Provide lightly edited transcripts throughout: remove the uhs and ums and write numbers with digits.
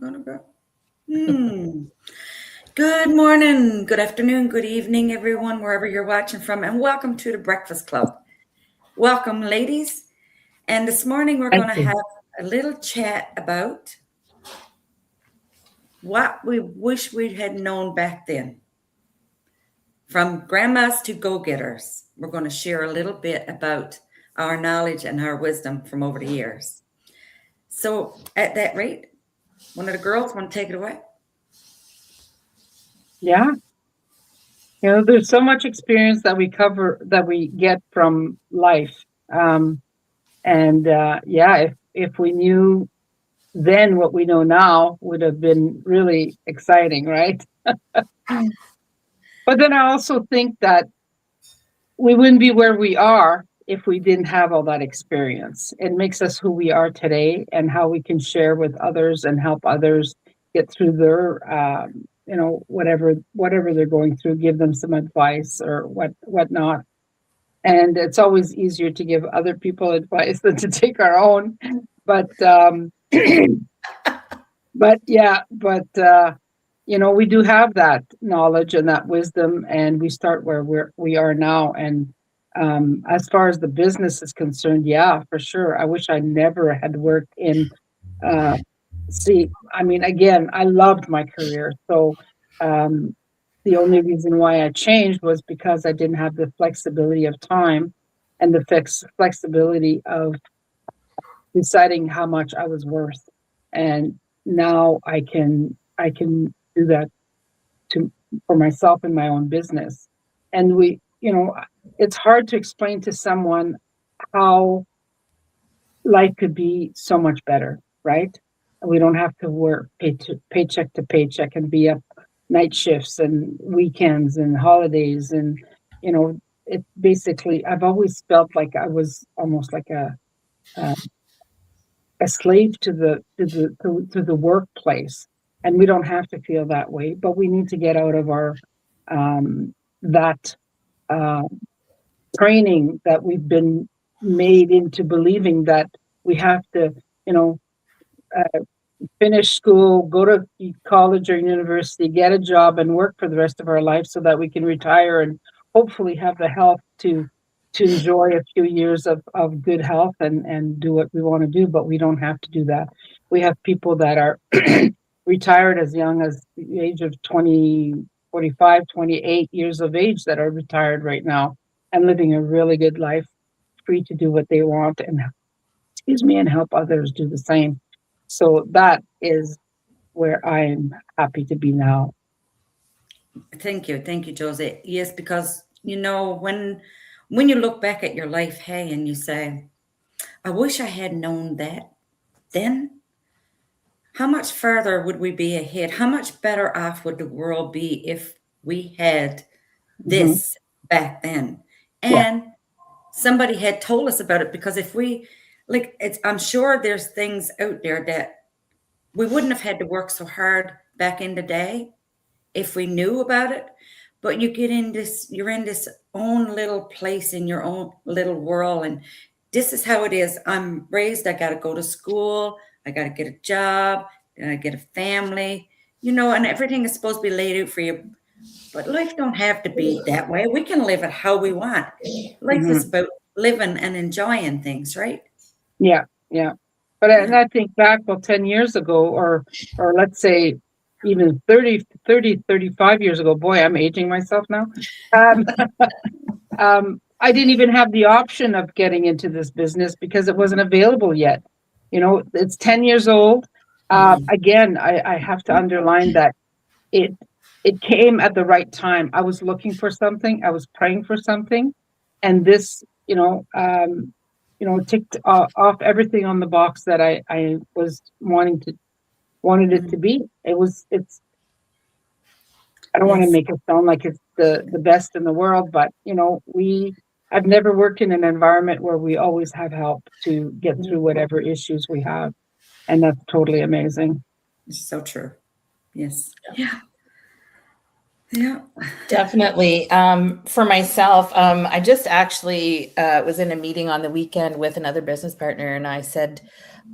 gonna go. Hmm. Good morning, good afternoon, good evening, everyone, wherever you're watching from, and welcome to the Breakfast Club. Welcome, ladies. And this morning we're Thank going to you. have a little chat about what we wish we had known back then. From grandmas to go-getters, we're going to share a little bit about our knowledge and our wisdom from over the years. So, at that rate, one of the girls want to take it away? Yeah. There's so much experience that we cover that we get from life. And yeah, if we knew then what we know now would have been really exciting, right? But then I also think that we wouldn't be where we are if we didn't have all that experience. It makes us who we are today and how we can share with others and help others get through their whatever they're going through, give them some advice or whatnot. And it's always easier to give other people advice than to take our own. But we do have that knowledge and that wisdom, and we start where we are now. And as far as the business is concerned, yeah, for sure. I wish I never had worked in. Uh, I mean, again, I loved my career, so um, the only reason why I changed was because I didn't have the flexibility of time and the flexibility of deciding how much I was worth. And now I can do that to for myself in my own business. And it's hard to explain to someone how life could be so much better, right? We don't have to work paycheck to paycheck and be up night shifts and weekends and holidays. And you know it basically, I've always felt like I was almost like a a slave to the workplace, and we don't have to feel that way, but we need to get out of our that uh, training that we've been made into believing that we have to, you know uh, finish school, go to college or university, get a job, and work for the rest of our life so that we can retire and hopefully have the health to enjoy a few years of good health and do what we want to do. But we don't have to do that. We have people that are retired as young as the age of 20, 45, 28 years of age that are retired right now and living a really good life, free to do what they want and, excuse me, and help others do the same. So that is where I'm happy to be now. Thank you, Josee. Yes, because when you look back at your life, hey, and you say, "I wish I had known that then." How much further would we be ahead? How much better off would the world be if we had Hmm. this back then? Yeah. And somebody had told us about it, because if we like it's I'm sure there's things out there that we wouldn't have had to work so hard back in the day if we knew about it. But you're in this own little place in your own little world, and this is how it is. I'm raised, I got to go to school, I got to get a job, then I get a family, and everything is supposed to be laid out for you. But life don't have to be that way. We can live it how we want. Life is Hmm. about living and enjoying things, right? Yeah. Yeah. But and Yeah. I think back, well, 10 years ago, or let's say even 35 years ago. Boy, I'm aging myself now. Um, I didn't even have the option of getting into this business because it wasn't available yet. It's 10 years old. Mhm. Again, I have to underline that it it came at the right time. I was looking for something. I was praying for something, and this, ticked off everything on the box that I was wanted it to Mhm. be. It's. I don't want to Yes. make it sound like it's the best in the world, but I've never worked in an environment where we always have help to get through whatever issues we have, and that's totally amazing. It's so true. Yes. Yeah. Yeah. Definitely. For myself, I just actually was in a meeting on the weekend with another business partner, and I said,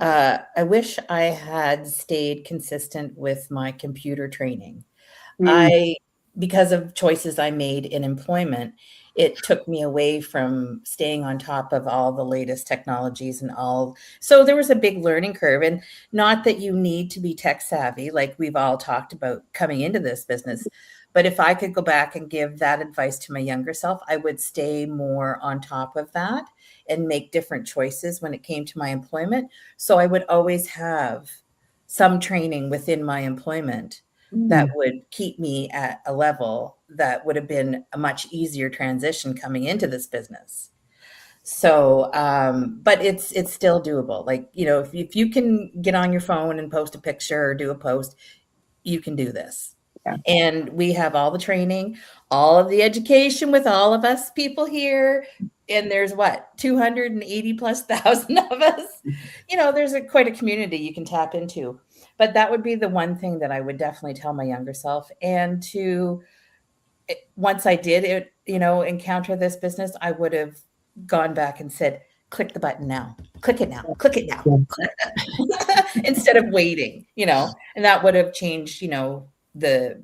I wish I had stayed consistent with my computer training. Mm, I, because of choices I made in employment, it took me away from staying on top of all the latest technologies and all. So there was a big learning curve. And not that you need to be tech savvy, like we've all talked about coming into this business. But if I could go back and give that advice to my younger self, I would stay more on top of that and make different choices when it came to my employment. So I would always have some training within my employment that mm, would keep me at a level that would have been a much easier transition coming into this business. So, but it's still doable. Like, if you can get on your phone and post a picture or do a post, you can do this. yeah, And we have all the training, all of the education with all of us people here. And there's what, 280 plus thousand of us. There's quite a community you can tap into. But that would be the one thing that I would definitely tell my younger self. And once I did encounter this business, I would have gone back and said, click the button now, click it now, click it now, yeah, instead of waiting, and that would have changed, the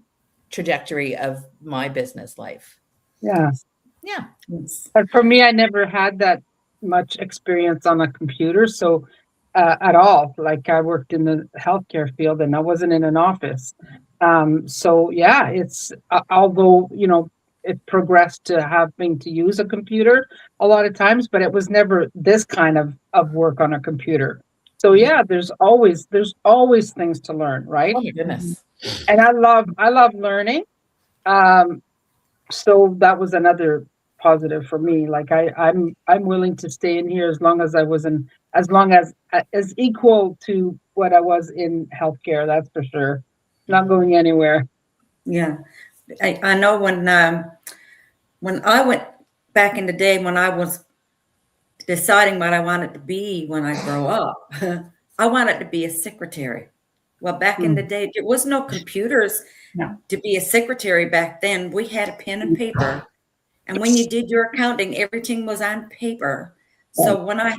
trajectory of my business life. yeah. Yeah. Yes. But for me, I never had that much experience on a computer, so at all. Like I worked in the healthcare field, and I wasn't in an office. So yeah, it's although it progressed to having to use a computer a lot of times, but it was never this kind of work on a computer. So yeah, there's always things to learn, right? Oh my goodness. And I love learning. Um, so that was another positive for me. Like I'm willing to stay in here as long as I was in, as long as equal to what I was in healthcare. That's for sure. Not going anywhere. Yeah. I know when I went back in the day when I was deciding what I wanted to be when I grow up, I wanted to be a secretary. Well, back in the Mm, day, there was no computers No. to be a secretary back then. We had a pen and paper. And when you did your accounting, everything was on paper. yeah, So when I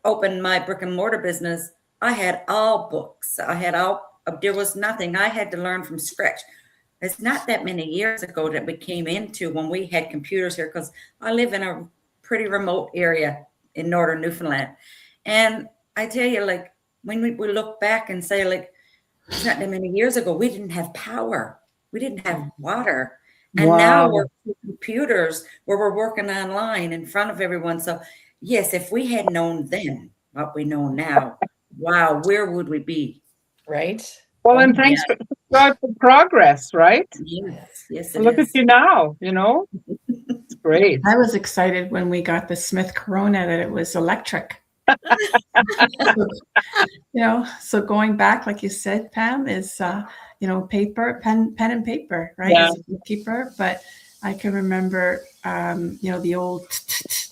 opened my brick and mortar business, I had all books. There was nothing. I had to learn from scratch. It's not that many years ago that we came into when we had computers here because I live in a pretty remote area in northern Newfoundland. And I tell you, like, when we look back and say, like, it's not that many years ago, we didn't have power, we didn't have water. And now wow. we're computers where we're working online in front of everyone. So, yes, if we had known then what we know now, wow, where would we be? Right. Well, Oh and my thanks for God for progress, right? Yes, yes, it Look at is. you now. It's great. I was excited when we got the Smith Corona that it was electric. So going back, like you said, Pam, is paper, pen and paper, right? Yeah. As a bookkeeper, but I can remember, the old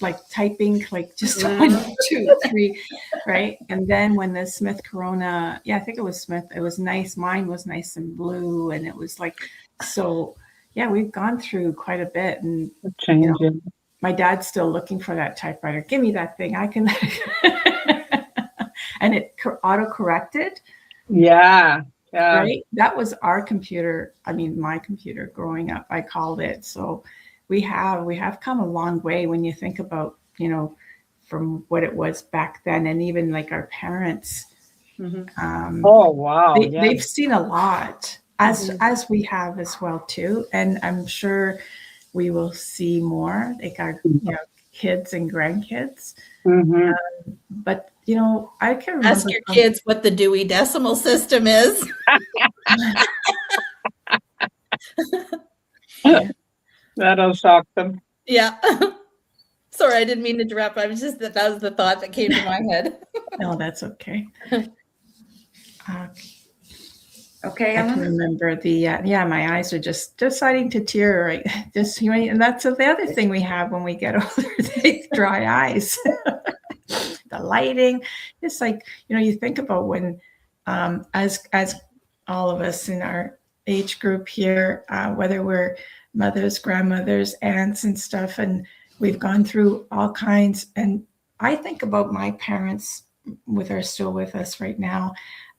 like typing, like just 1, 2, 3, right? And then when the Smith Corona, I think it was Smith. It was nice. Mine was nice and blue, and it was like so. Yeah, we've gone through quite a bit, and Changing. my dad's still looking for that typewriter. Give me that thing. I can. And it auto corrected. Yeah. Yeah. Right. That was our computer. I mean, my computer growing up, I called it. So we have come a long way when you think about, from what it was back then. And even like our parents, Oh, wow. Yeah. they've seen a lot as we have as well too. And I'm sure we will see more, like our kids and grandkids. Mhm. But I can remember. Ask your kids what the Dewey Decimal System is. That'll shock them. Yeah. Sorry, I didn't mean to interrupt. I was just that was the thought that came to my head. No, that's okay. Okay, I can Ellen? remember my eyes are just starting to tear, right? And that's the other thing we have when we get older, they dry eyes. The lighting, it's like, you think about when, as all of us in our age group here, whether we're mothers, grandmothers, aunts, and stuff, and we've gone through all kinds. And I think about my parents, with are still with us right now,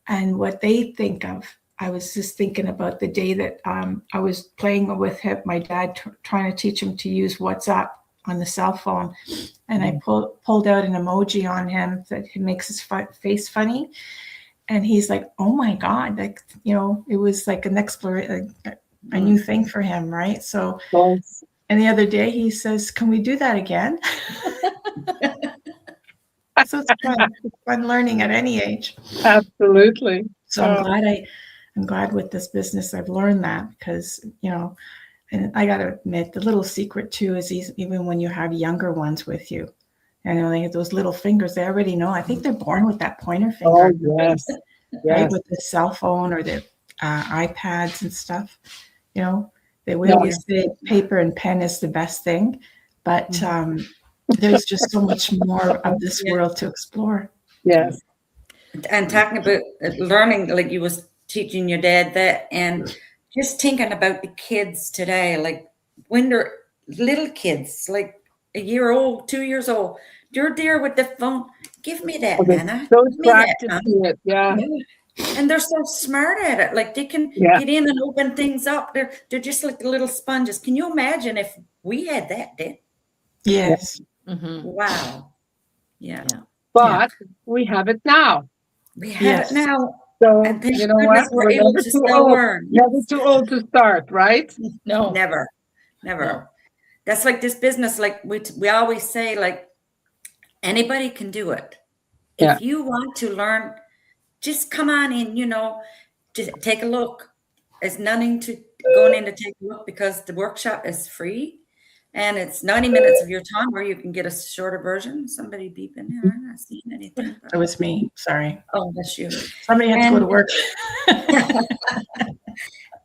and what they think of. I was just thinking about the day that I was playing with him, my dad, trying to teach him to use WhatsApp on the cell phone, and I pulled out an emoji on him that makes his face funny, and he's like, "Oh my God!" Like, you know, it was like an exploration, a new thing for him, right? So, Yes. and the other day he says, "Can we do that again?" So it's fun. It's fun learning at any age. Absolutely. So I'm glad with this business I've learned that, because, you know, and I got to admit, the little secret too is even when you have younger ones with you, and you know, they have those little fingers, they already know. I think they're born with that pointer finger, Oh, yes. right? Yes. With the cell phone or the iPads and stuff. You know, we Yeah. always say paper and pen is the best thing, but there's just so much more of this world to explore. Yes. And talking about learning, like you was teaching your dad that, and just thinking about the kids today, like when they're little kids, like a year old, 2 years old, you're there with the phone. Give me that, Oh, they're Nana. so Give me that, attracted Mom. to it. Yeah. And they're so smart at it. Like they can Yeah. get in and open things up. They're just like little sponges. Can you imagine if we had that then? Yes. Mhm. Wow. Yeah. Yeah. But we have it now. We have Yes. it now. So, And thank you know goodness what? we're able never to too still old. learn. Never too old to start, right? No. Never. Never. No. That's like this business, like we always say, like anybody can do it. Yeah. If you want to learn, just come on in, you know, just take a look. There's nothing to going in to take a look, because the workshop is free and it's 90 minutes of your time, or you can get a shorter version. Somebody beeping here. I'm not seeing anything. It was me. Sorry. Oh, that's you. Somebody had to go to work.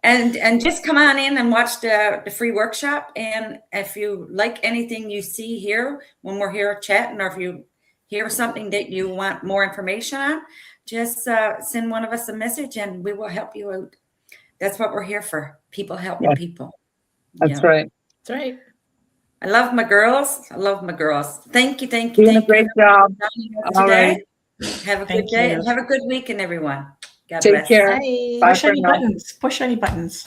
And just come on in and watch the free workshop. And if you like anything you see here when we're here chatting, or if you hear something that you want more information on, just send one of us a message and we will help you out. That's what we're here for. People helping people. That's right. That's right. I love my girls. I love my girls. Thank you. Thank you. Doing a Thank great you job. for joining us All today. right. Have a good Thank day you. and have a good weekend, everyone. God Take bless. care. Bye. Bye Push for any now. buttons. Push any buttons.